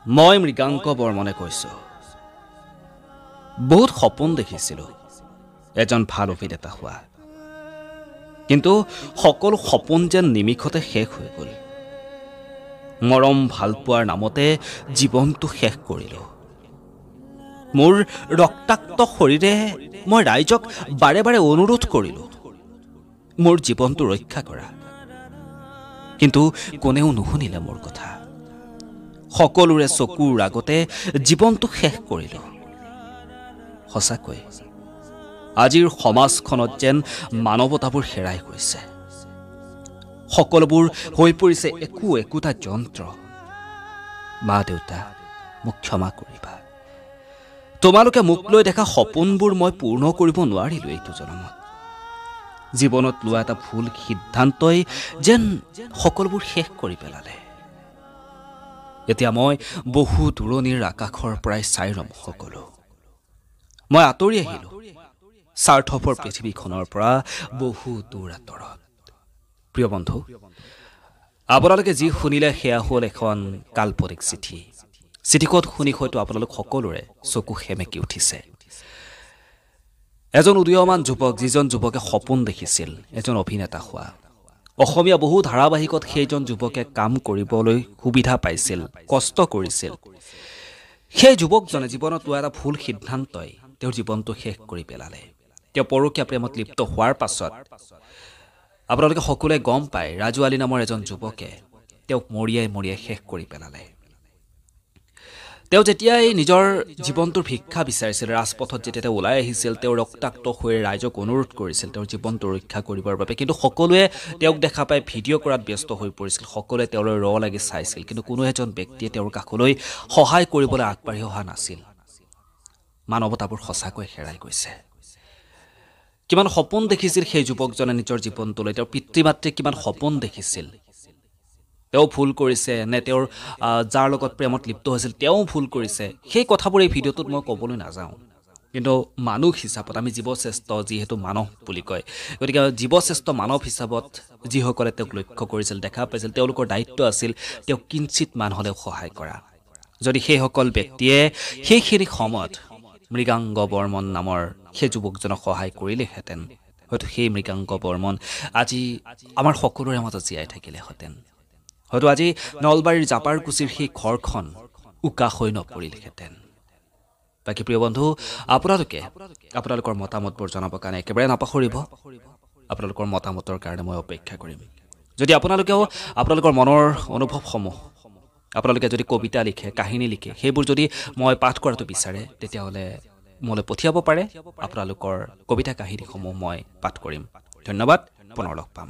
মই মৃগাংক বৰ্মনে কৈছো। বহুত সপোন দেখিছিলো এজন ভাল অভিনেতা হোৱা, কিন্তু সকলো সপোন যেন নিমিষতে শেষ হৈ গ'ল। মৰম ভালপোৱাৰ নামতে জীৱনটো শেষ কৰিলো। মোৰ ৰক্তাক্ত শৰীৰে মই ৰাইজক বাৰে বাৰে অনুৰোধ কৰিলো মোৰ জীৱনটো ৰক্ষা কৰা, কিন্তু কোনেও নুশুনিলে মোৰ কথা। সকলোৰে চকুৰ আগতে জীৱনটো শেষ কৰিলো। সঁচাকৈ আজিৰ সমাজখনত যেন মানৱতাবোৰ হেৰাই গৈছে। সকলোবোৰ হৈ পৰিছে একোটা যন্ত্ৰ। মা দেউতা, মোক ক্ষমা কৰিবা। তোমালোকে মোক লৈ দেখা সপোনবোৰ মই পূৰ্ণ কৰিব নোৱাৰিলো এইটো জনমত। জীৱনত লোৱা এটা ভুল সিদ্ধান্তই যেন সকলোবোৰ শেষ কৰি পেলালে। এতিয়া মই বহু দূৰণিৰ আকাশৰ পৰাই চাই ৰম সকলো। মই আঁতৰি আহিলো স্বাৰ্থপৰ পৃথিৱীখনৰ পৰা বহু দূৰ আঁতৰত। প্ৰিয় বন্ধু, আপোনালোকে যি শুনিলে সেয়া হ'ল এখন কাল্পনিক চিঠি। চিঠিখন শুনি হয়তো আপোনালোক সকলোৰে চকু সেমেকি উঠিছে। এজন উদীয়মান যুৱক, যিজন যুৱকে সপোন দেখিছিল এজন অভিনেতা হোৱা। অসমীয়া বহু ধাৰাবাহিকত সেইজন যুৱকে কাম কৰিবলৈ সুবিধা পাইছিল, কষ্ট কৰিছিল। সেই যুৱকজনে জীৱনত লোৱা এটা ভুল সিদ্ধান্তই তেওঁৰ জীৱনটো শেষ কৰি পেলালে। তেওঁ পৰকীয়া প্ৰেমত লিপ্ত হোৱাৰ পাছত আপোনালোকে সকলোৱে গম পায়, ৰাজু আলী নামৰ এজন যুৱকে তেওঁক মৰিয়াই শেষ কৰি পেলালে। তেওঁ যেতিয়াই নিজৰ জীৱনটোৰ ভিক্ষা বিচাৰিছিল, ৰাজপথত যেতিয়া তেওঁ ওলাই আহিছিল, তেওঁ ৰক্তাক্ত হৈ ৰাইজক অনুৰোধ কৰিছিল তেওঁৰ জীৱনটো ৰক্ষা কৰিবৰ বাবে, কিন্তু সকলোৱে তেওঁক দেখা পাই ভিডিঅ' কৰাত ব্যস্ত হৈ পৰিছিল। সকলোৱে তেওঁলৈ লাগি চাইছিল, কিন্তু কোনো এজন ব্যক্তিয়ে তেওঁৰ কাষলৈ সহায় কৰিবলৈ আগবাঢ়ি অহা নাছিল। মানৱতাবোৰ সঁচাকৈ হেৰাই গৈছে। কিমান সপোন দেখিছিল সেই যুৱকজনে নিজৰ জীৱনটোলৈ। তেওঁৰ পিতৃ মাতৃয়ে কিমান সপোন দেখিছিল। তেওঁ ভুল কৰিছে নে তেওঁৰ যাৰ লগত প্ৰেমত লিপ্ত হৈছিল তেওঁ ভুল কৰিছে, সেই কথাবোৰ এই ভিডিঅ'টোত মই ক'বলৈ নাযাওঁ। কিন্তু মানুহ হিচাপত আমি জীৱশ্ৰেষ্ঠ, যিহেতু মানৱ বুলি কয়, গতিকে জীৱশ্ৰেষ্ঠ মানৱ হিচাপত যিসকলে তেওঁক লক্ষ্য কৰিছিল, দেখা পাইছিল, তেওঁলোকৰ দায়িত্ব আছিল তেওঁক কিঞ্চিত মান হ'লেও সহায় কৰা। যদি সেইসকল ব্যক্তিয়ে সেইখিনি সময়ত মৃগাংক বৰ্মন নামৰ সেই যুৱকজনক সহায় কৰিলেহেঁতেন, হয়তো সেই মৃগাংক বৰ্মন আজি আমাৰ সকলোৰে মাজত জীয়াই থাকিলেহেঁতেন। হয়তো আজি নলবাৰীৰ জাপাৰকুছিৰ সেই ঘৰখন উকা হৈ নপৰিলেহেঁতেন। বাকী প্ৰিয় বন্ধু, আপোনালোকৰ মতামতবোৰ জনাবৰ কাৰণে একেবাৰে নাপাহৰিব। আপোনালোকৰ মতামতৰ কাৰণে মই অপেক্ষা কৰিম। যদি আপোনালোকেও আপোনালোকৰ মনৰ অনুভৱসমূহ, আপোনালোকে যদি কবিতা লিখে, কাহিনী লিখে, সেইবোৰ যদি মই পাঠ কৰাটো বিচাৰে, তেতিয়াহ'লে মোলৈ পঠিয়াব পাৰে। আপোনালোকৰ কবিতা কাহিনীসমূহ মই পাঠ কৰিম। ধন্যবাদ, পুনৰ লগ পাম।